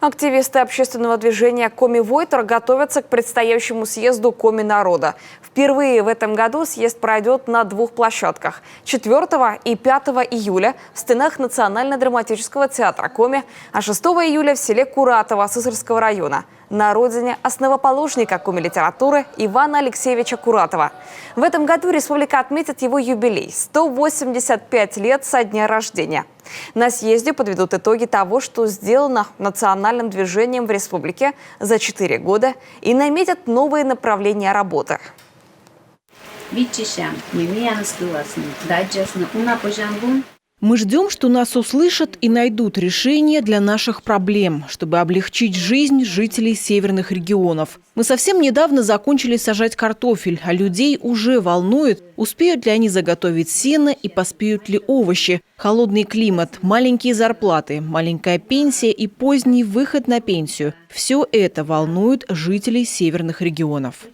Активисты общественного движения Коми-Войтер готовятся к предстоящему съезду Коми народа. Впервые в этом году съезд пройдет на двух площадках – 4 и 5 июля в стенах Национально-драматического театра Коми, а 6 июля в селе Куратово Сысарского района, на родине основоположника коми-литературы Ивана Алексеевича Куратова. В этом году республика отметит его юбилей – 185 лет со дня рождения. На съезде подведут итоги того, что сделано национальным движением в республике за 4 года, и наметят новые направления работы. Мы ждем, что нас услышат и найдут решения для наших проблем, чтобы облегчить жизнь жителей северных регионов. Мы совсем недавно закончили сажать картофель, а людей уже волнует, успеют ли они заготовить сено и поспеют ли овощи. Холодный климат, маленькие зарплаты, маленькая пенсия и поздний выход на пенсию – все это волнует жителей северных регионов.